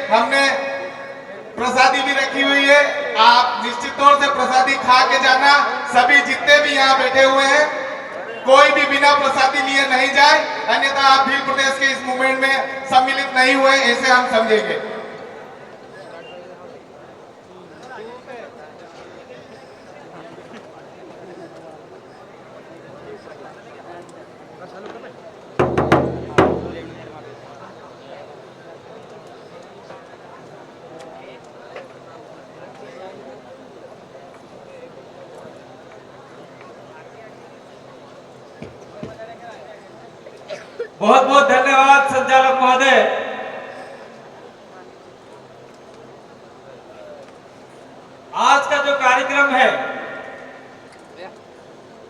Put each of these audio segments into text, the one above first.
हमने प्रसादी भी रखी हुई है। आप निश्चित तौर से प्रसादी खा के जाना। सभी जितने भी यहाँ बैठे हुए हैं, कोई भी बिना प्रसादी लिए नहीं जाए, अन्यथा आप भील प्रदेश के इस मूवमेंट में सम्मिलित नहीं हुए ऐसे हम समझेंगे। बहुत बहुत धन्यवाद संचालक महोदय। आज का जो कार्यक्रम है,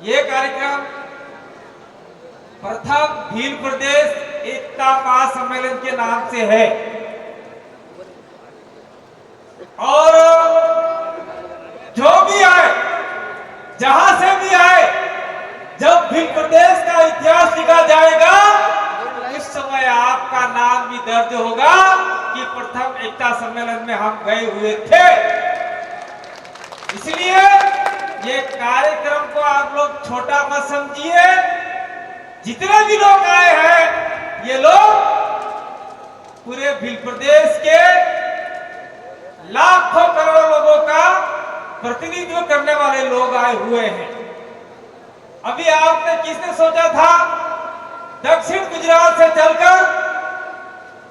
ये कार्यक्रम प्रथम भील प्रदेश एकता महासम्मेलन के नाम से है और जो भी आए, जहां से भी आए, जब भील प्रदेश का इतिहास लिखा जाएगा उस समय आपका नाम भी दर्ज होगा कि प्रथम एकता सम्मेलन में हम गए हुए थे। इसलिए ये कार्यक्रम को आप लोग छोटा मत समझिए। जितने भी लोग आए हैं, ये लोग पूरे भील प्रदेश के लाखों करोड़ों लोगों का प्रतिनिधित्व करने वाले लोग आए हुए हैं। अभी आपने किसने सोचा था दक्षिण गुजरात से चलकर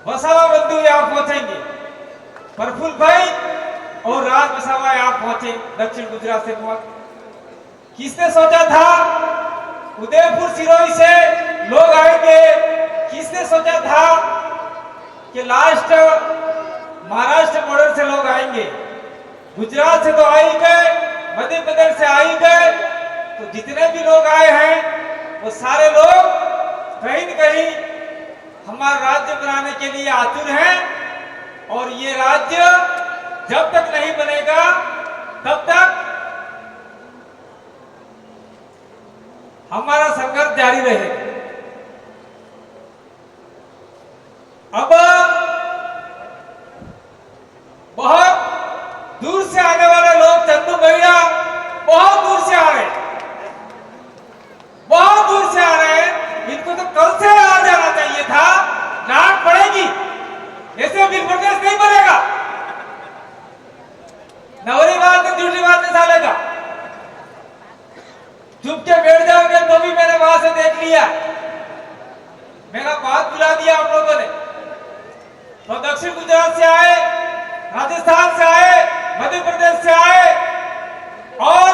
वसावा बंधु यहाँ पहुंचेंगे, प्रफुल्ल भाई और राज वसावा यहाँ पहुंचे दक्षिण गुजरात से। किसने सोचा था उदयपुर सिरोही से लोग आएंगे? किसने सोचा था कि लास्ट महाराष्ट्र बॉर्डर से लोग आएंगे? गुजरात से तो आ ही गए, मध्य प्रदेश से आ ही गए। तो जितने भी लोग आए हैं वो सारे लोग कहीं न कहीं हमारा राज्य बनाने के लिए आतुर हैं और ये राज्य जब तक नहीं बनेगा तब तक हमारा संघर्ष जारी रहेगा। अब बहुत दूर से आने वाले लोग, चंदू भैया बहुत दूर से आ रहे हैं, बहुत दूर से आ रहे हैं। इनको तो कल से आ जाना चाहिए था। डांट पड़ेगी, ऐसे भील प्रदेश नहीं बनेगा। नवरी बात नहीं, झूठी बात नहीं सालेगा। चुप के बैठ जाओगे तो भी मैंने वहां से देख लिया, मेरा बात बुला दिया आप लोगों ने। तो दक्षिण गुजरात से आए, राजस्थान से आए, मध्य प्रदेश से आए और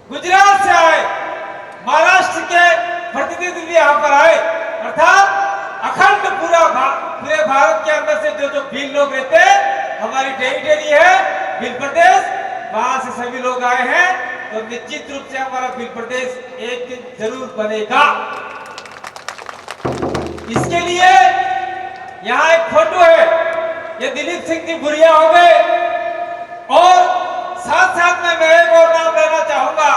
गुजरात से आए, महाराष्ट्र के प्रतिनिधि भी यहाँ पर आए। अर्थात अखंड पूरे भारत के अंदर से जो भील लोग रहते हैं, हमारी टेरिटरी है भील प्रदेश, वहां से सभी लोग आए हैं। तो निश्चित रूप से हमारा भील प्रदेश एक दिन जरूर बनेगा। इसके लिए यहाँ एक फोटो है, ये दिलीप सिंह की बुढ़िया हो गए। और साथ साथ में मैं एक और नाम लेना चाहूंगा,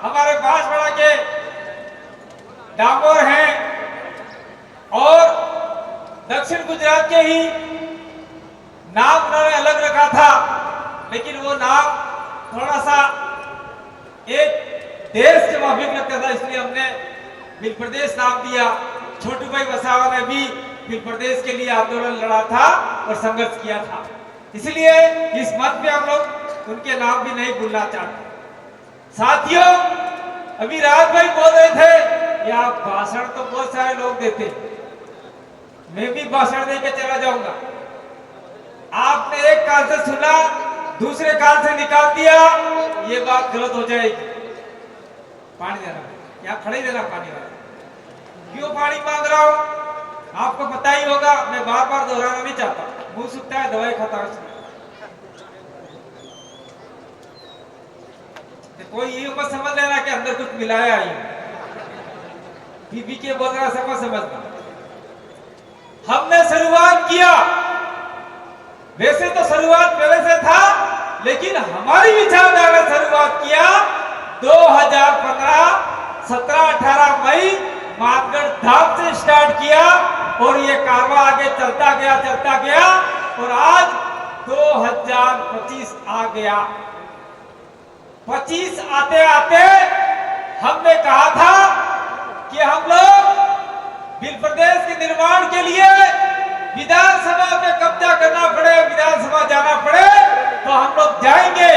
हमारे बांसवाड़ा के डामोर हैं और दक्षिण गुजरात के ही नाम उन्होंने अलग रखा था, लेकिन वो नाम थोड़ा सा एक देश के माफिक लगता था, इसलिए हमने भील प्रदेश नाम दिया। छोटू भाई वसावा ने भी भील प्रदेश के लिए आंदोलन लड़ा था और संघर्ष किया था, इसलिए इस मंच पे हम लोग उनके नाम भी नहीं भूलना चाहते। साथियों, अभी राज भाई बोल रहे थे या भाषण तो बहुत सारे लोग देते, मैं भी भाषण देके चला जाऊंगा। आपने एक कान से सुना, दूसरे कान से निकाल दिया, ये बात गलत हो जाएगी। पानी देना, यहाँ खड़े देना पानी वाला। क्यों पानी मांग रहा हूं आपको पता ही होगा, मैं बार बार दोहराना नहीं चाहता। मुंह सूखता है, दवाई खाता है। कोई ये मत समझ लेना कि अंदर कुछ मिलाया ही, बीबी के बोल रहा समझ समझना। हमने शुरुआत किया, वैसे तो शुरुआत पहले से था, लेकिन हमारी विचारधारा शुरुआत किया 2015 17-18 मई मानगढ़ धाम से स्टार्ट किया और ये कारवा आगे चलता गया और आज 2025 आ गया। 25 आते आते हमने कहा था कि हम लोग बिल प्रदेश के निर्माण के लिए विधानसभा पे कब्जा करना पड़े, विधानसभा जाना पड़े तो हम लोग जाएंगे,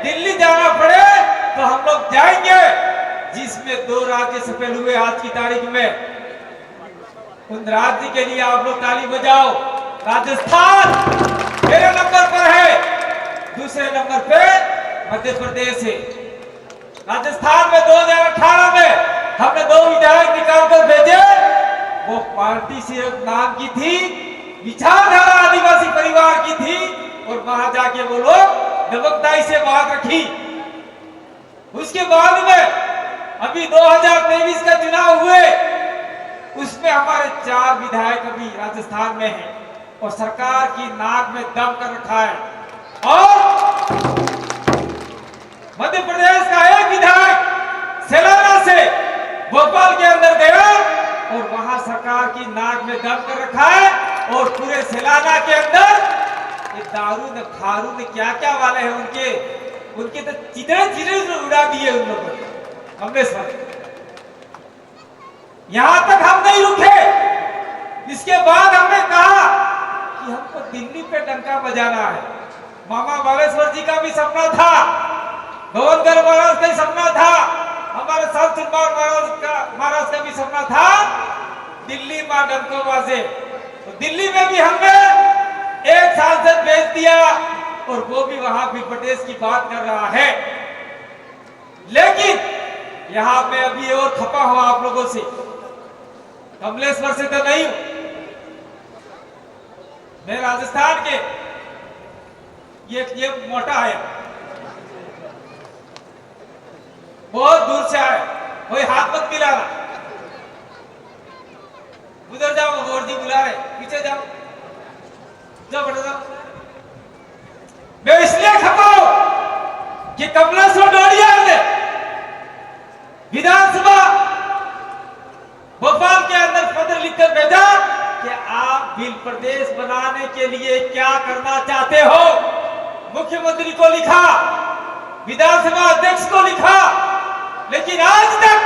दिल्ली जाना पड़े तो हम लोग जाएंगे। जिसमें 2 राज्य सफल हुए आज की तारीख में, उन राज्य के लिए आप लोग ताली बजाओ। राजस्थान पहले नंबर पर है, दूसरे नंबर पे मध्य प्रदेश है। राजस्थान में 2018 में हमने 2 विधायक निकालकर भेजे, वो पार्टी सिर्फ नाम की थी, विचारधारा आदिवासी परिवार की थी और वहां जाके वो लोग नमकदाई से बात रखी। उसके बाद में अभी 2023 का चुनाव हुए, उसमें हमारे 4 विधायक अभी राजस्थान में हैं और सरकार की नाक में दम कर रखा है। और मध्य प्रदेश का एक विधायक सेलाना से भोपाल के अंदर गया और वहां सरकार की नाक में दम कर रखा है और पूरे सेलाना के अंदर ये दारू ने खारू ने क्या क्या वाले हैं उनके तो चितरे उड़ा दिए उन लोगों ने। कमलेश्वर यहां तक हम नहीं रुके, इसके बाद हमने कहा कि हमको दिल्ली पे डंका बजाना है। मामा बालेश्वर जी का भी सपना था, गोवंदर महाराज का भी सपना था, हमारे साथ महाराज का भी सपना था दिल्ली मां डंको बाजे। तो दिल्ली में भी हमने एक सांसद भेज दिया और वो भी वहां भी प्रदेश की बात कर रहा है। लेकिन यहां मैं अभी और खपा हुआ आप लोगों से, कमलेश्वर से तो नहीं हूं, मैं राजस्थान के ये मोटा है, बहुत दूर से आए, कोई हाथ मत मिलाना, उधर जाओ, गौर जी बुला रहे, पीछे जाओ, जाओ बेटा जाओ। मैं इसलिए खपा हूं कि कमलेश्वर डोडिया ने विधानसभा भोपाल के अंदर पत्र लिखकर भेजा कि आप बिल प्रदेश बनाने के लिए क्या करना चाहते हो। मुख्यमंत्री को लिखा, विधानसभा अध्यक्ष को लिखा, लेकिन आज तक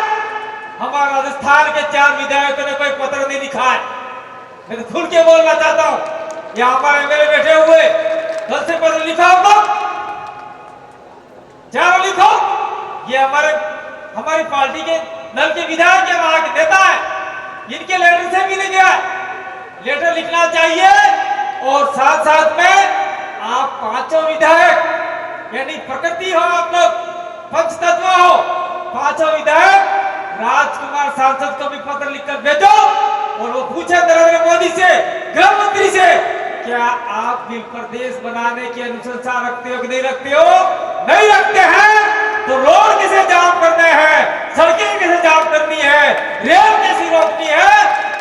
हमारा राजस्थान के 4 विधायकों ने कोई पत्र नहीं लिखा है। मैं तो खुल के बोलना चाहता हूं, यहाँ हमारे एमएलए बैठे हुए, कल से पत्र लिखा होगा, चारों लिखो। ये हमारी पार्टी के नल के विधायक है, वहां के नेता है, इनके लेटर से भी नहीं गया, लेटर लिखना चाहिए। और साथ साथ में आप 5 विधायक, यानी प्रकृति हो आप लोग, पंचतत्व हो, 5 विधायक राजकुमार सांसद को भी पत्र लिखकर भेजो और वो पूछे नरेंद्र मोदी से, गृह मंत्री से, क्या आप बिल प्रदेश बनाने की अनुशंसा रखते हो कि नहीं रखते हो? नहीं रखते हैं तो रोड कैसे जाम करने हैं, सड़कें कैसे जाम करनी है, रेल कैसे रोकनी है,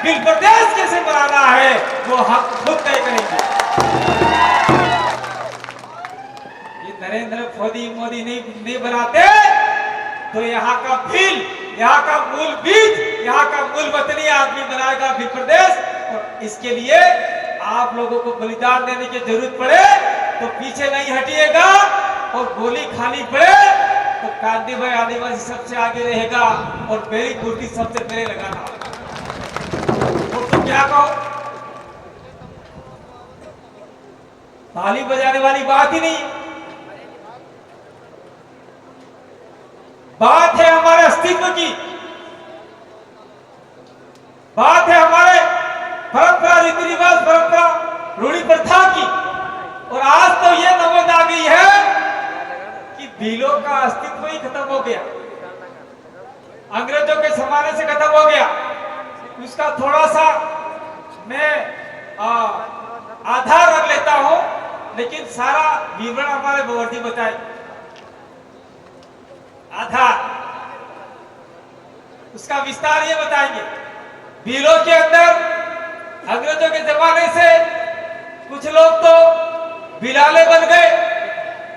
बिल प्रदेश कैसे बनाना है, वो हम खुद तय करेंगे। ये नरेंद्र मोदी नहीं बनाते तो यहाँ का बिल, यहाँ का मूल बीज, यहाँ का मूल वतनी आदमी बनाएगा बिल प्रदेश। और इसके लिए आप लोगों को बलिदान देने की जरूरत पड़े तो पीछे नहीं हटिएगा, और गोली खानी पड़े तो कांदी भाई आदिवासी सबसे आगे रहेगा और मेरी कुर्ती सबसे पहले लगाना। तो क्या कहो, ताली बजाने वाली बात ही नहीं, बात है हमारे अस्तित्व की, बात है हमारे परंपरा, रीति रिवाज, परंपरा, रूढ़ी प्रथा की। और आज तो ये नौबत आ गई है कि बिलों का अस्तित्व ही खत्म हो गया, अंग्रेजों के जमाने से खत्म हो गया। उसका थोड़ा सा मैं आधार रख लेता हूं, लेकिन सारा विवरण हमारे भगवती बताए। आधार, उसका विस्तार ये बताएंगे। बिलों के अंदर अंग्रेजों के जमाने से कुछ लोग तो बिलाले बन गए,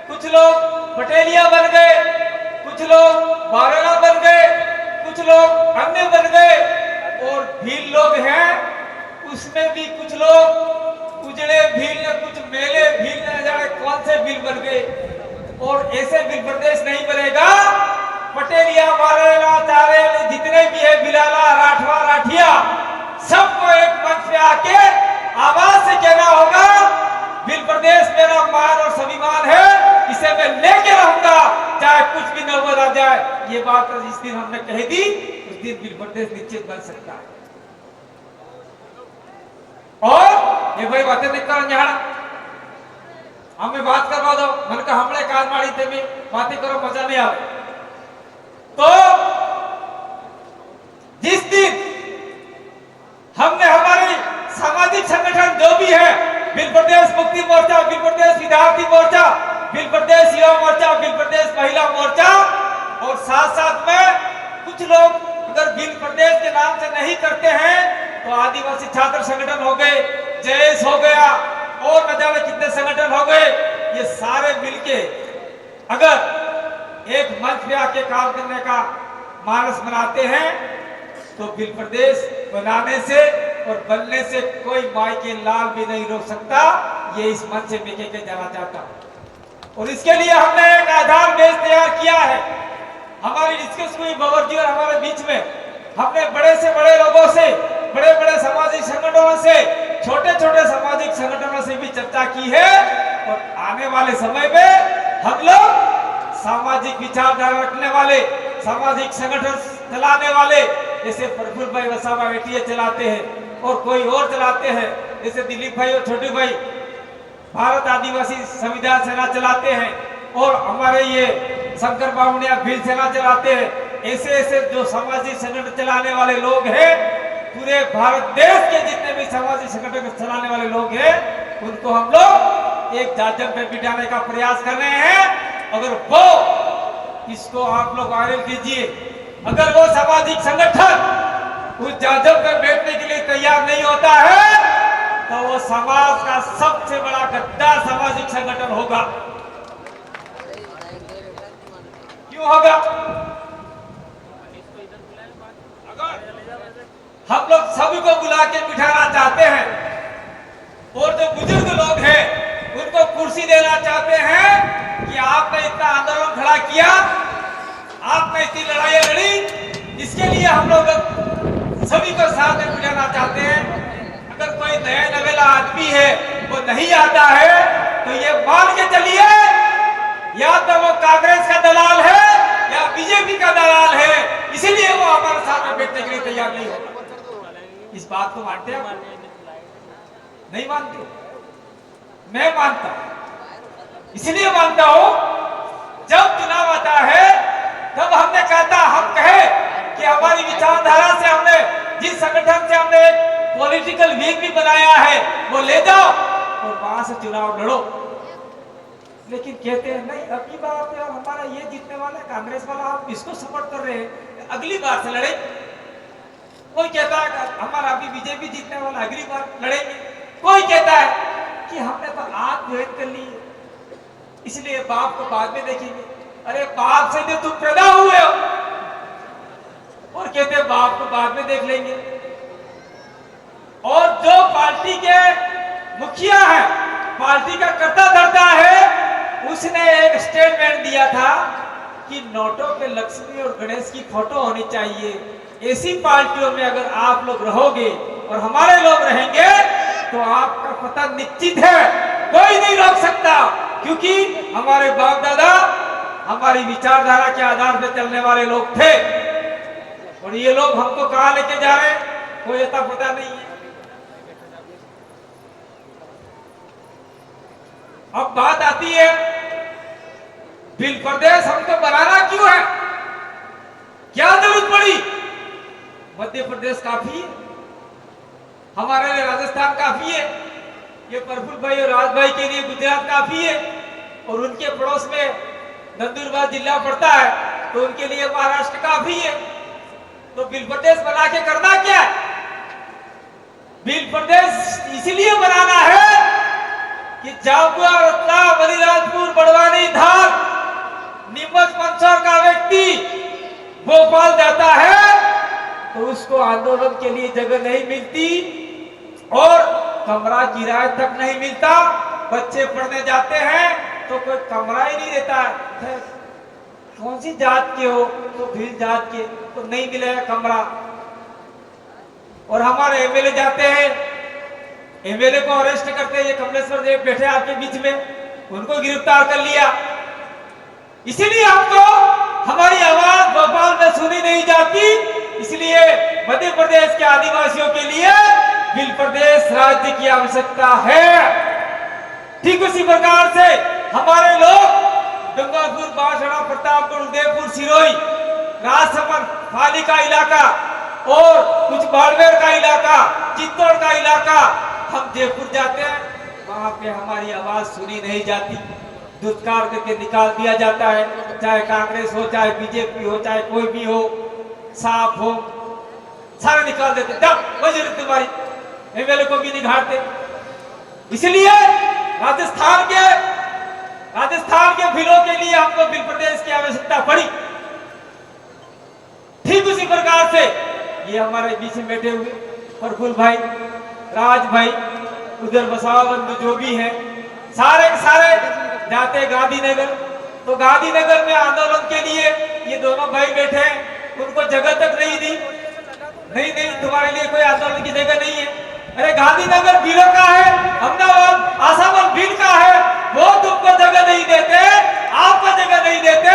कुछ लोग पटेलिया बन गए, कुछ लोग बारला बन गए, कुछ लोग अन्य बन गए, और भील लोग हैं उसमें भी कुछ लोग उजड़े भील ने, कुछ मेले भील ने, जाने कौन से बिल बन गए। और ऐसे बिल प्रदेश नहीं बनेगा। पटेलिया, वारेला, चारेल, जितने भी है, बिलाला, राठवा, राठिया, सबको एक मंच पे आके आवाज से कहना होगा, बिल प्रदेश मेरा मान और स्वाभिमान है, इसे मैं लेके रहूंगा, चाहे कुछ भी नौबत आ जाए। ये बात जिस दिन हमने कह दी, उस दिन बिल प्रदेश निश्चित बन सकता है। और ये बड़ी बातें नहीं करो यहाँ, हमें बात करवा दो, मन का हमले कार मारी थे भी बातें करो, मजा नहीं आवे। तो जिस दिन हमने हमारी सामाजिक संगठन जो भी है, बिल प्रदेश मुक्ति मोर्चा, बिल प्रदेश विद्यार्थी मोर्चा, बिल प्रदेश युवा मोर्चा, बिल प्रदेश महिला मोर्चा, और साथ साथ में कुछ लोग अगर बिल प्रदेश के नाम से नहीं करते हैं तो आदिवासी छात्र संगठन हो गए, जयेश हो गया, और न जाने कितने संगठन हो गए, ये सारे मिलके अगर एक मंच पे आके काम करने का मानस बनाते हैं तो बिल प्रदेश बनाने से और बनने से कोई माई के लाल भी नहीं रोक सकता। ये इस मंच से मैं के जाना चाहता हूं। और इसके लिए हमने एक आधार बेस तैयार किया है। हमारी डिस्कस हुई बाबर जी और हमारे बीच में, हमने बड़े से बड़े लोगों से, बड़े बड़े सामाजिक संगठनों से, छोटे छोटे सामाजिक संगठनों से भी चर्चा की है। और आने वाले समय में हम लोग सामाजिक विचारधारा रखने वाले, सामाजिक संगठन चलाने वाले, जैसे प्रफुल्ल भाई वसावा बेटिया चलाते हैं और कोई और चलाते हैं, जैसे दिलीप भाई और छोटू भाई भारत आदिवासी संविधान सेना चलाते हैं, और हमारे ये शंकर बावड़िया भील सेना चलाते हैं। ऐसे ऐसे जो सामाजिक संगठन चलाने वाले लोग हैं, पूरे भारत देश के जितने भी सामाजिक संगठन चलाने वाले लोग हैं, उनको हम लोग एक जाजम पे बिठाने का प्रयास कर रहे हैं। अगर वो, इसको आप लोग वायरल कीजिए, अगर वो सामाजिक संगठन उस जाजम पे बैठने के लिए तैयार नहीं होता है तो वो समाज का सबसे बड़ा गद्दार सामाजिक संगठन होगा। क्यों होगा? अगर हम लोग सभी को बुला के बिठाना चाहते हैं और जो बुजुर्ग लोग हैं उनको कुर्सी देना चाहते हैं कि आपने इतना आंदोलन खड़ा किया, आपने इतनी लड़ाई लड़ी, इसके लिए हम लोग सभी को साथ में बिठाना चाहते हैं। अगर कोई नया नवेला आदमी है, वो नहीं आता है, तो ये मान के चलिए या तो वो कांग्रेस का दलाल है या बीजेपी का दलाल है, इसीलिए वो हमारे साथ में बैठने के लिए तैयार नहीं होगा। इस बात को मानते हैं? नहीं मानते? मैं मानता, इसलिए मानता हूं, जब चुनाव आता है तब हमने कहता, हम कहे कि हमारी विचारधारा से, हमने जिस संगठन से हमने पॉलिटिकल विंग भी बनाया है, वो ले जाओ और वहां से चुनाव लड़ो। लेकिन कहते हैं नहीं, अगली बार तो हमारा ये जीतने वाला कांग्रेस वाला, आप इसको सपोर्ट कर रहे हैं, अगली बार से लड़े। कोई कहता है हमारा अभी बीजेपी जीतने वाला, अगली बार लड़ेंगे। कोई कहता है कि हमने तो आज ज्वाइन कर ली है, इसलिए बाप को बाद में देखेंगे। अरे बाप से तो तुम पैदा हुए हो, और कहते बाप को बाद में देख लेंगे। और जो पार्टी के मुखिया है, पार्टी का कर्ता धर्ता है, उसने एक स्टेटमेंट दिया था कि नोटों पे लक्ष्मी और गणेश की फोटो होनी चाहिए। ऐसी पार्टियों में अगर आप लोग रहोगे और हमारे लोग रहेंगे तो आपका पतन निश्चित है, कोई नहीं रोक सकता। क्योंकि हमारे बाप दादा हमारी विचारधारा के आधार पर चलने वाले लोग थे, और ये लोग हमको कहां लेके जा रहे हैं कोई अता पता नहीं है। अब बात आती है बिल प्रदेश हमको बनाना क्यों है, क्या जरूरत पड़ी? मध्य प्रदेश काफी है, हमारे लिए राजस्थान काफी है, ये प्रफुल्ल भाई और राज भाई के लिए गुजरात काफी है, और उनके पड़ोस में नंदुरबार जिला पड़ता है तो उनके लिए महाराष्ट्र काफी है। तो बिल प्रदेश बना के करना क्या है? बिल प्रदेश इसलिए बनाना है कि झाबुआ, रतलाम, अलीराजपुर, बड़वानी, धार, नीमच, मंदसौर का व्यक्ति भोपाल जाता है तो उसको आंदोलन के लिए जगह नहीं मिलती, और कमरा किराए तक नहीं मिलता। बच्चे पढ़ने जाते हैं तो कोई कमरा ही नहीं देता है। कौन सी जात के हो तो भील जात के, तो नहीं मिलेगा कमरा। और हमारे एमएलए जाते हैं, एमएलए को अरेस्ट करते हैं। ये कमलेश्वर देव बैठे आपके बीच में, उनको गिरफ्तार कर लिया। इसीलिए हमको हमारी आवाज भोपाल में सुनी नहीं जाती। इसलिए मध्य प्रदेश के आदिवासियों के लिए बिल प्रदेश राज्य की आवश्यकता है। ठीक उसी प्रकार से हमारे लोग डूंगरपुर, बांसवाड़ा, प्रतापगढ़, उदयपुर, सिरोही, राजसमंद, पाली का इलाका और कुछ बाड़मेर का इलाका, चित्तौड़ का इलाका, हम जयपुर जाते हैं, वहां पे हमारी आवाज सुनी नहीं जाती। दुष्कार करके निकाल दिया जाता है, चाहे कांग्रेस हो, चाहे बीजेपी हो, चाहे कोई भी हो, साफ हो, सारे निकाल देते। जब तुम्हारी एमएलए को भी निकालते। इसलिए राजस्थान के बिलों के लिए हमको बिल प्रदेश की आवश्यकता पड़ी। ठीक उसी प्रकार से ये हमारे बीच में बैठे हुए प्रफुल्ल भाई, राज भाई, उधर बसावा बंधु जो भी हैं, सारे सारे जाते गांधीनगर। तो गांधीनगर में आंदोलन के लिए ये दोनों भाई बैठे हैं, उनको जगह तक नहीं दी। नहीं, तुम्हारे लिए कोई आंदोलन की जगह नहीं है। अरे गांधीनगर बिलों का है, अहमदाबाद आसाम बिल का है, वो तुमको जगह नहीं देते, आपको जगह नहीं देते।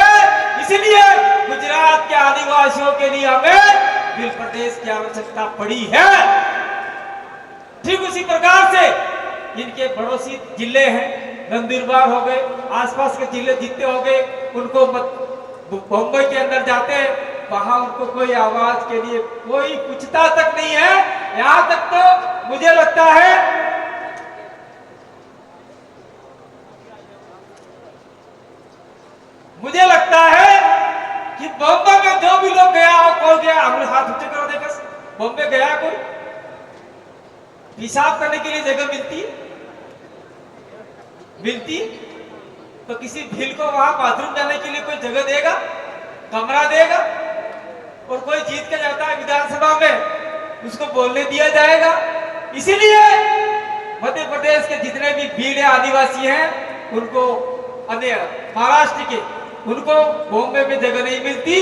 इसलिए गुजरात के आदिवासियों के लिए हमें बिल प्रदेश की आवश्यकता पड़ी है। ठीक उसी प्रकार से इनके पड़ोसी जिले हैं, नंदुरबार हो गए, आसपास के जिले जितने हो गए, उनको बम्बई के अंदर जाते हैं, वहां उनको कोई आवाज के लिए कोई पूछता तक नहीं है। यहां तक तो मुझे लगता है कि बॉम्बे में जो भी लोग गया हो, कौन गया, हमने हाथ ऊंचे करो देखा, बॉम्बे गया कोई, पेशाब करने के लिए जगह मिलती तो किसी भील को वहां बाथरूम जाने के लिए कोई जगह देगा, कमरा देगा? और कोई जीत के जाता है विधानसभा में, उसको बोलने दिया जाएगा? इसीलिए मध्य प्रदेश के जितने भी भील आदिवासी हैं, उनको अन्य महाराष्ट्र के, उनको बॉम्बे में जगह नहीं मिलती।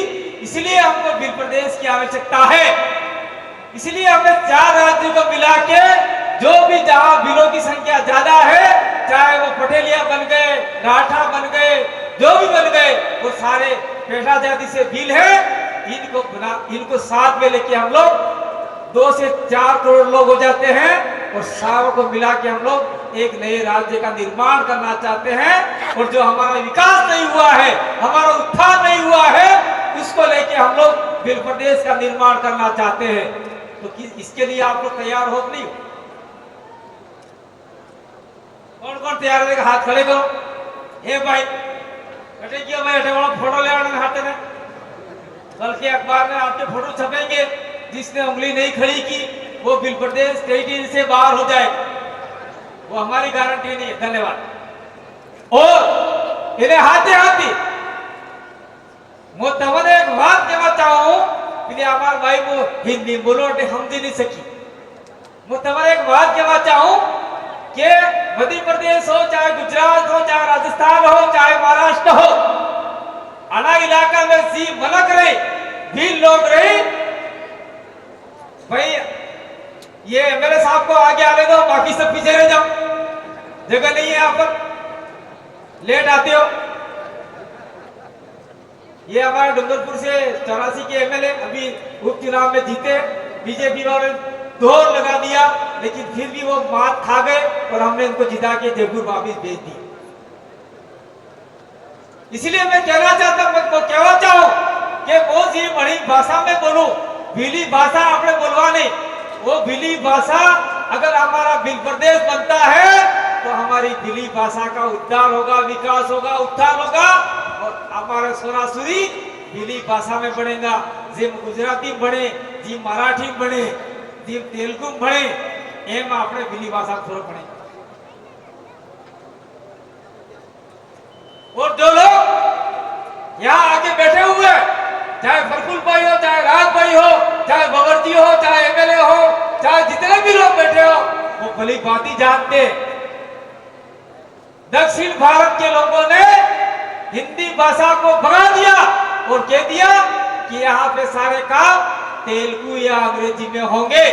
इसलिए हमको बिल प्रदेश की आवश्यकता है। इसलिए हमें 4 राज्यों को मिला के जो भी जहां बिलों की संख्या ज्यादा है, चाहे वो पटेलिया बन गए, राठा बन गए, जो भी बन गए, वो सारे पेशा जाति से बिल है। इनको साथ में लेके हम लोग 2 से 4 करोड़ लोग हो जाते हैं और सारों को मिला के हम लोग एक नए राज्य का निर्माण करना चाहते हैं। और जो हमारा विकास नहीं हुआ है, हमारा उत्थान नहीं हुआ है, उसको लेके हम लोग बिल प्रदेश का निर्माण करना चाहते हैं। तो इसके लिए आप लोग तैयार हो नहीं? कौन कौन तैयार है? हाथ खड़े करो। हे भाई बेटे क्यों भाई फोटो ले आने हाथ में, कल के अखबार में आपके फोटो छपेंगे। जिसने उंगली नहीं खड़ी की वो बिल प्रदेश टेरिटरी से बाहर हो जाए, वो हमारी गारंटी नहीं है। धन्यवाद। और इन्हें हाथी मैं तमने एक बात कहना चाहूं, इसलिए हमारे भाई को हिंदी बोलो समझ नहीं सकी। मैं तमने एक बात कहना चाहूं कि मध्य प्रदेश हो, चाहे गुजरात हो, चाहे राजस्थान हो, चाहे महाराष्ट्र हो, अना इलाका में सी मनक रहे, भील लोग रहे, भाई ये एमएलए साहब को आगे आने दो, बाकी सब पीछे रह जाओ, जगह नहीं है यहाँ पर, लेट आते हो। ये हमारे डूंगरपुर से 84 के एमएलए अभी उपचुनाव में जीते, बीजेपी वाले दौर लगा दिया, लेकिन फिर भी वो मात खा गए और हमने इनको जिता के जयपुर वापिस भेज दी। इसलिए मैं कहना चाहूं कि वो जी बड़ी भाषा में बोलूं, भीली भाषा आपने बोलवानी, वो भीली भाषा अगर हमारा बिल प्रदेश बनता है तो हमारी भीली भाषा का उद्धार होगा, विकास होगा, उत्थान होगा और हमारा सोनासुरी भीली भाषा में बनेगा। जिम गुजराती बने, जी मराठी बने, जी तेलुगु बने, एम आपने भीली भाषा थोड़ा बने। और जो लोग यहाँ आके बैठे हुए, चाहे प्रफुल्ल भाई हो, चाहे राज भाई हो, चाहे बगरजी हो, चाहे एमएलए हो, चाहे जितने भी लोग बैठे हो, वो भली भांति जानते हैं। दक्षिण भारत के लोगों ने हिंदी भाषा को भगा दिया और कह दिया कि यहाँ पे सारे काम तेलुगु या अंग्रेजी में होंगे।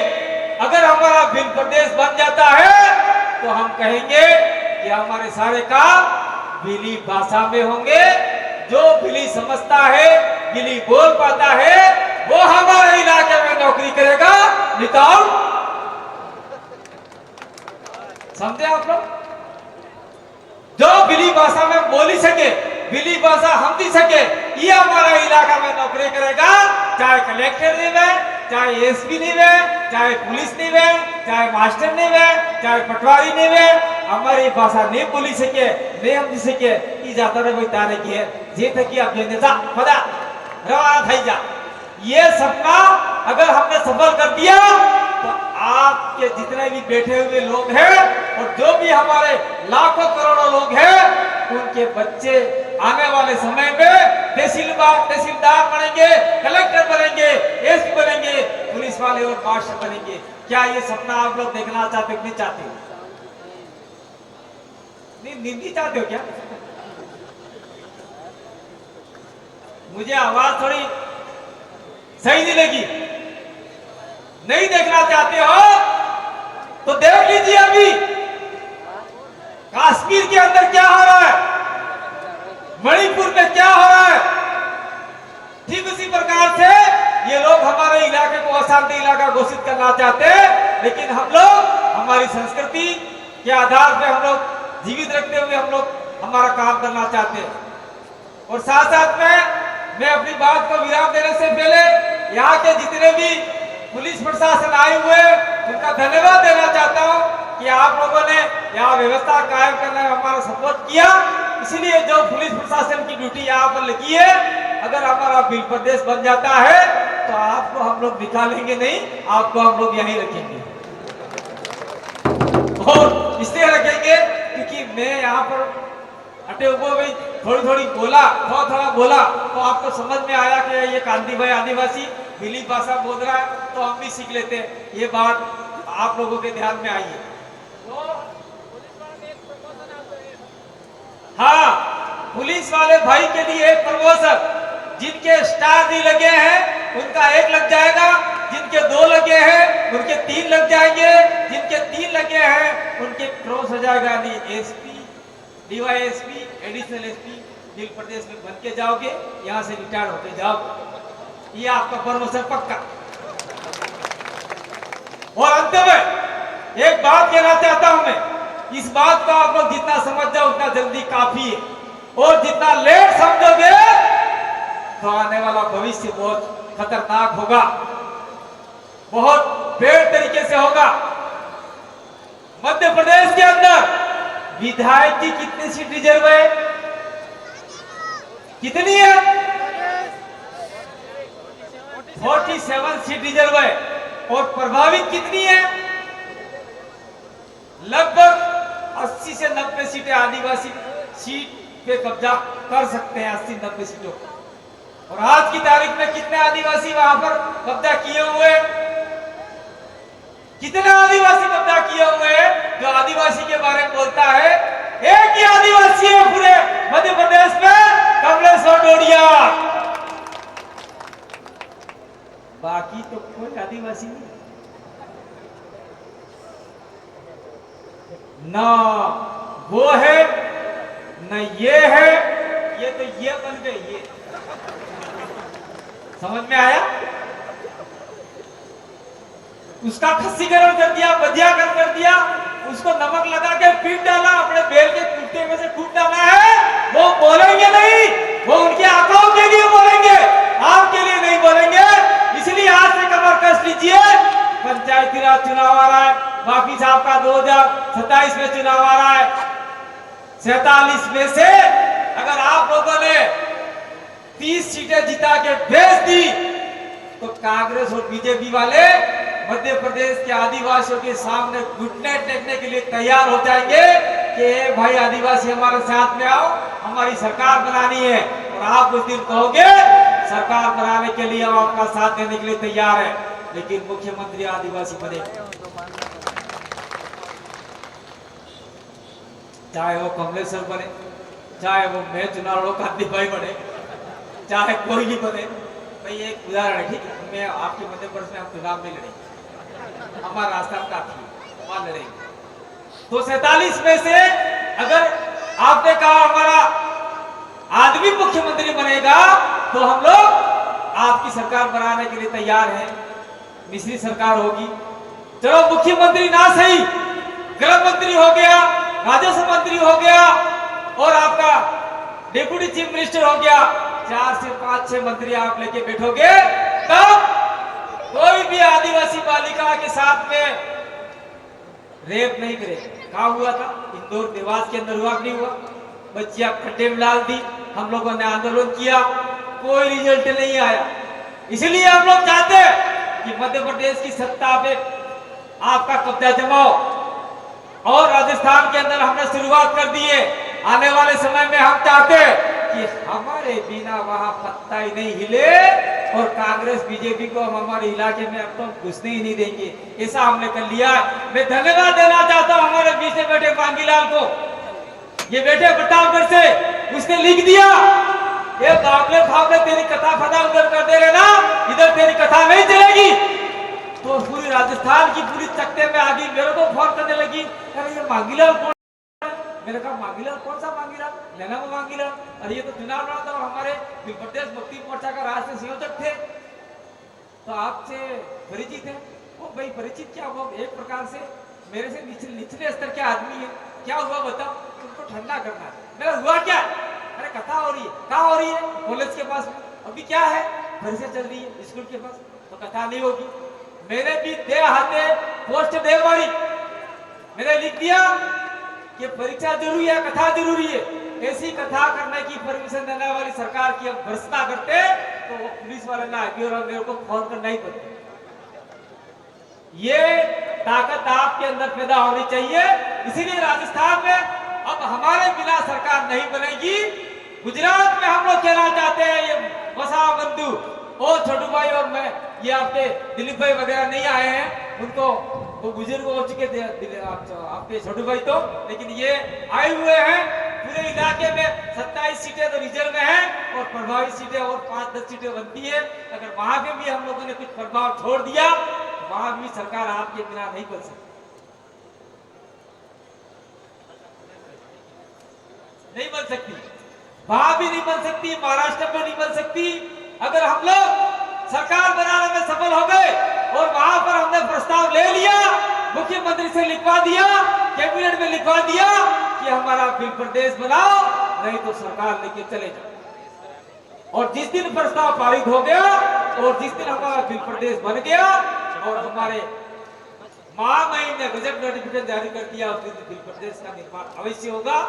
अगर हमारा भिल प्रदेश बन जाता है तो हम कहेंगे कि हमारे सारे काम भिली भाषा में होंगे। जो भिली समझता है, भिली बोल पाता है, वो हमारे इलाके में नौकरी करेगा। विदाउट, समझे आप लोग? जो भिली भाषा में बोली सके, भिली भाषा हम भी सके, ये हमारा इलाका में नौकरी करेगा। चाहे कलेक्टर नहीं है, चाहे एसपी नहीं है, चाहे पुलिस नहीं है, चाहे मास्टर नहीं है, चाहे पटवारी नहीं है, हमारी भाषा नहीं बोली सके, नहीं हम सके, ये जाता रहे तारे की है जे थे कि आप जा पता रवाना થઈ जा। ये सपना अगर हमने सफल कर दिया तो आपके जितने भी बैठे हुए लोग हैं और जो भी हमारे लाखों करोड़ों लोग हैं, उनके बच्चे आने वाले समय में तहसीलदार बनेंगे, कलेक्टर बनेंगे, एसपी बनेंगे, पुलिस वाले और मास्टर बनेंगे। क्या ये सपना आप लोग देखना चाहते हो? नहीं चाहते हो? नहीं चाहते हो क्या? मुझे आवाज थोड़ी सही नहीं लगी। नहीं देखना चाहते हो तो देख लीजिए अभी कश्मीर के अंदर क्या हो रहा है, मणिपुर में क्या हो रहा है। ठीक उसी प्रकार से ये लोग हमारे इलाके को अशांति इलाका घोषित करना चाहते हैं, लेकिन हम लोग हमारी संस्कृति के आधार पर हम लोग जीवित रखते हुए हम लोग हमारा काम करना चाहते हैं। और साथ साथ में मैं अपनी बात को विराम देने से पहले यहाँ के जितने भी पुलिस प्रशासन आए हुए उनका धन्यवाद देना चाहता हूँ कि आप लोगों ने यहाँ व्यवस्था कायम करने में हमारा सपोर्ट किया। इसलिए जो पुलिस प्रशासन की ड्यूटी यहाँ पर लगी है, अगर हमारा भिल प्रदेश बन जाता है तो आपको हम लोग निकालेंगे नहीं, आपको हम लोग यहीं रखेंगे। और इसलिए रखेंगे क्योंकि मैं यहाँ पर अटे हुए भी थोड़ी बोला, थोड़ा बोला तो आपको समझ में आया कि ये कांती भाई आदिवासी भिली भाषा बोल रहा है, तो हम भी सीख लेते हैं। ये बात आप लोगों के ध्यान में आई है। हाँ, पुलिस वाले भाई के लिए एक प्रमोशन, जिनके स्टार नहीं लगे हैं उनका 1 लग जाएगा, जिनके 2 लगे हैं उनके 3 लग जाएंगे, जिनके 3 लगे हैं उनके क्रॉस हो जाएगा। नहीं एसपी, डीवाईएसपी, एडिशनल एसपी भिल प्रदेश में बन के जाओगे, यहाँ से रिटायर होके जाओगे, ये आपका प्रमोशन पक्का। और अंत में एक बात कहना चाहता हूं मैं, इस बात को आप लोग जितना समझ जाओ उतना जल्दी काफी है, और जितना लेट समझोगे तो आने वाला भविष्य बहुत खतरनाक होगा, बहुत बेड तरीके से होगा। मध्य प्रदेश के अंदर विधायक की कितनी सीट रिजर्व है? कितनी है? 47 सीट रिजर्व है। और प्रभावित कितनी है? लगभग 80 से 90 सीटें आदिवासी सीट पे कब्जा कर सकते हैं, 80-90 सीटों। और आज की तारीख में कितने आदिवासी वहां पर कब्जा किए हुए? कितने आदिवासी कब्जा किए हुए हैं? जो आदिवासी के बारे में बोलता है, एक ही आदिवासी है पूरे मध्य प्रदेश में, कमलेश्वर डोडिया, बाकी तो कोई आदिवासी नहीं। ना वो है न ये है, ये तो ये बन गए। ये समझ में आया? उसका खस्सीकरण कर दिया, बधियाकरण कर दिया, उसको नमक लगा के पीट डाला, अपने बैल के कुत्ते में से कूट डाला है। वो बोलेंगे नहीं, वो उनके आंकड़ों के लिए बोलेंगे, आपके लिए नहीं बोलेंगे। इसलिए आज से कमर कस लीजिए, पंचायती राज चुनाव आ रहा है, बाकी साहब का 2027 में चुनाव आ रहा है। 47 में से अगर आप लोगों ने 30 सीटें जिता के भेज दी तो कांग्रेस और बीजेपी वाले मध्य प्रदेश के आदिवासियों के सामने घुटने टेकने के लिए तैयार हो जाएंगे कि भाई आदिवासी हमारे साथ में आओ, हमारी सरकार बनानी है। और आप उस दिन कहोगे सरकार बनाने के लिए हम आपका साथ देने के लिए तैयार है, लेकिन मुख्यमंत्री आदिवासी बनेगा। चाहे वो कमलेश्वर बने, चाहे वो मैं चुनाव लड़ो कांति भाई बने, चाहे कोई भी बने। भाई एक उदाहरण है, ठीक है, मैं आपके मध्य प्रदेश में हम चुनाव नहीं लड़ेंगे, हमारा रास्ता काफी है, वहां लड़ेंगे। तो 47 में से अगर आपने कहा हमारा आदमी मुख्यमंत्री बनेगा तो हम लोग आपकी सरकार बनाने के लिए तैयार हैं। मिश्री सरकार होगी, चलो मुख्यमंत्री ना सही, गृह मंत्री हो गया, राजस्व मंत्री हो गया और आपका डिप्टी चीफ मिनिस्टर हो गया, 4 से 5-6 मंत्री आप लेके बैठोगे, तब कोई भी आदिवासी बालिका के साथ में रेप नहीं करेगा। कहा हुआ था, इंदौर देवास के अंदर हुआ नहीं हुआ, बच्चियां खड्डे में डाल दी, हम लोगों ने आंदोलन किया, कोई रिजल्ट नहीं आया। इसलिए हम लोग चाहते हैं कि मध्य प्रदेश की सत्ता पे आपका कब्जा जमाओ और राजस्थान के अंदर हमने शुरुआत कर दी है। आने वाले समय में हम चाहते हैं कि हमारे बिना वहां पत्ता ही नहीं हिले और कांग्रेस बीजेपी को हम हमारे इलाके में अब तो घुसने ही नहीं देंगे, ऐसा हमने कर लिया। मैं धन्यवाद देना चाहता हूं हमारे बीच में बैठे मांगीलाल को, ये बैठे प्रतापगढ़ से, उसने लिख दिया ये बावले फावले तेरी कथा फता उधर कर दे रहे ना, इधर तेरी कथा नहीं चलेगी। तो पूरी राजस्थान की पूरी चक्के में आ गई, मेरे को फोन करने लगी, अरे ये मांगीलाल कौन? मैंने कहा मांगीलाल कौन सा मांगीलाल? नैना वो मांगीलाल, अरे ये तो चुनाव लड़ा था और हमारे प्रदेश मुक्ति मोर्चा का राष्ट्रीय संयोजक थे, तो आपसे परिचित है। वो भाई परिचित क्या, वो एक प्रकार से मेरे से निचले स्तर के आदमी है। क्या हुआ बताओ, तुमको ठंडा करना है। मेरा हुआ क्या? अरे कथा हो रही है। कहाँ हो रही है? कॉलेज के पास में। अभी क्या है? परीक्षा चल रही है स्कूल के पास, तो कथा नहीं होगी। मैंने भी दे हाथे पोस्ट दे वाली मैंने लिख दिया कि परीक्षा जरूरी है, कथा जरूरी है। ऐसी कथा करने की परमिशन देने वाली सरकार की हम भर्त्सना करते तो वो पुलिस वाले ना आगे और मेरे को फोन करना ही पड़ता। ये ताकत आपके अंदर पैदा होनी चाहिए। इसीलिए राजस्थान में अब हमारे बिना सरकार नहीं बनेगी। गुजरात में हम लोग कहना चाहते हैं, ये वसा बंधु और छोटू भाई और मैं, ये आपके दिलीप भाई वगैरह नहीं आए हैं, उनको वो बुजुर्ग हो चुके थे आपके छोटू भाई तो, लेकिन ये आए हुए हैं। पूरे इलाके में 27 सीटें तो रिजर्व में हैं और प्रभावी सीटें और 5-10 सीटें बनती है। अगर वहां पे भी हम लोगों ने कुछ प्रभाव छोड़ दिया, वहां भी सरकार आपके बिना नहीं बन सकती, नहीं बन सकती, वहां भी नहीं बन सकती, महाराष्ट्र में नहीं बन सकती। अगर हम लोग सरकार बनाने में सफल हो गए और वहां पर हमने प्रस्ताव ले लिया, मुख्यमंत्री से लिखवा दिया, कैबिनेट में लिखवा दिया कि हमारा बिल प्रदेश बनाओ, नहीं तो सरकार लेके चले जाओ। और जिस दिन प्रस्ताव पारित हो गया और जिस दिन हमारा बिल प्रदेश बन गया और हमारे महामहिम ने गजट नोटिफिकेशन जारी कर दिया, उस दिन बिल प्रदेश का निर्माण अवश्य होगा।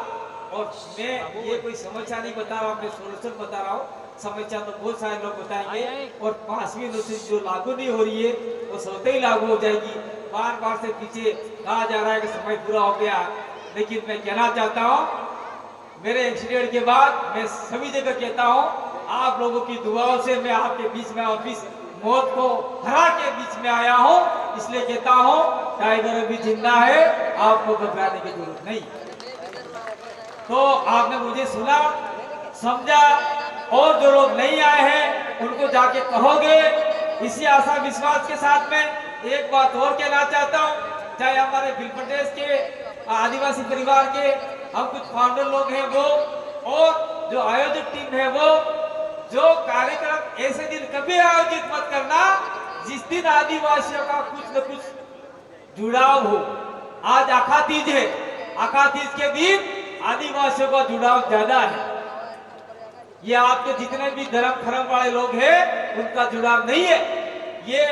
और मैं ये कोई समस्या नहीं बता रहा, मैं सोल्यूशन बता रहा हूँ। समस्या तो बहुत सारे लोग बताएंगे और 5वीं अनुसूची जो लागू नहीं हो रही है वो स्वतः ही लागू हो जाएगी। बार बार से पीछे कहा जा रहा है कि समय पूरा हो गया, लेकिन मैं कहना चाहता हूँ, मेरे एक्सीडेंट के बाद मैं सभी जगह कहता हूँ, आप लोगों की दुआओं से मैं आपके बीच में ऑफिस मौत को हरा के बीच में आया हूँ। इसलिए कहता हूँ टाइगर अभी जिंदा है, आपको घबराने की जरूरत नहीं। तो आपने मुझे सुना, समझा, और जो लोग नहीं आए हैं उनको जाके कहोगे। इसी आशा विश्वास के साथ में एक बात और कहना चाहता हूँ, चाहे हमारे बिल प्रदेश के आदिवासी परिवार के हम कुछ फाउंडर लोग हैं वो, और जो आयोजक टीम है वो, जो कार्यक्रम ऐसे दिन कभी आयोजित मत करना जिस दिन आदिवासियों का कुछ न कुछ जुड़ाव हो। आज आखा तीज है, आखा तीज के दिन आदिवासियों का जुड़ाव ज्यादा है। ये आपके जितने भी धर्म खरम वाले लोग हैं उनका जुड़ाव नहीं है। ये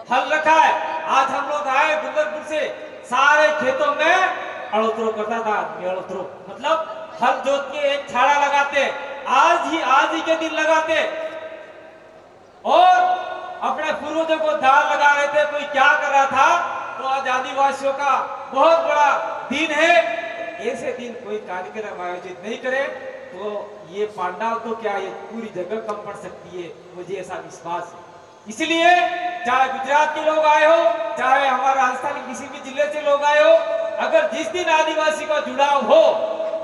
हल रखा है। आज हम लोग आए डूंगरपुर से, सारे खेतों में अड़ोतरो करता था आदमी, अड़ोतरो मतलब हल जोत के एक छाड़ा लगाते, आज ही के दिन लगाते और अपने पूर्वजों को दाल लगा रहे थे। कोई क्या कर रहा था, तो आज आदिवासियों का बहुत बड़ा दिन है। ऐसे दिन कोई कार्यक्रम आयोजित नहीं करे तो ये पांडाल तो क्या, ये पूरी जगह कम पड़ सकती है, मुझे ऐसा विश्वास है। इसलिए चाहे गुजरात के लोग आए हो, चाहे हमारे राजस्थान के किसी भी जिले से लोग आए हो, अगर जिस दिन आदिवासी का जुड़ाव हो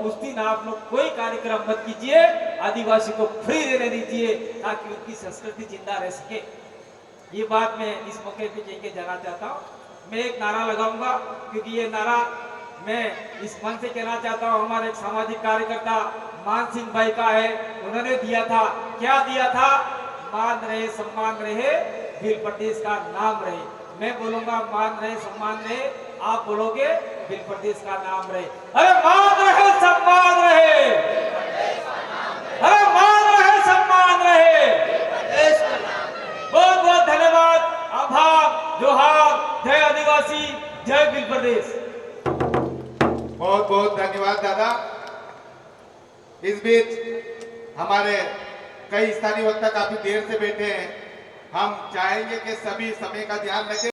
उस दिन आप लोग कोई कार्यक्रम मत कीजिए, आदिवासी को फ्री रहने दीजिए ताकि उनकी संस्कृति जिंदा रह सके। ये बात मैं इस मौके पे कह के जाना चाहता हूँ। मैं एक नारा लगाऊंगा क्योंकि ये नारा मैं इस मन से कहना चाहता हूँ। हमारे एक सामाजिक कार्यकर्ता मान सिंह भाई का है, उन्होंने दिया था, क्या दिया था? मान रहे सम्मान रहे, भील प्रदेश का नाम रहे। मैं बोलूंगा मान रहे सम्मान रहे, आप बोलोगे भील प्रदेश का नाम रहे। अरे मान रहे सम्मान रहे, अरे मान रहे सम्मान रहे। बहुत बहुत धन्यवाद, आभार, जोहार, जय आदिवासी, जय भील प्रदेश। बहुत बहुत धन्यवाद दादा। इस बीच हमारे कई स्थानीय वक्ता काफी देर से बैठे हैं। हम चाहेंगे कि सभी समय का ध्यान रखें।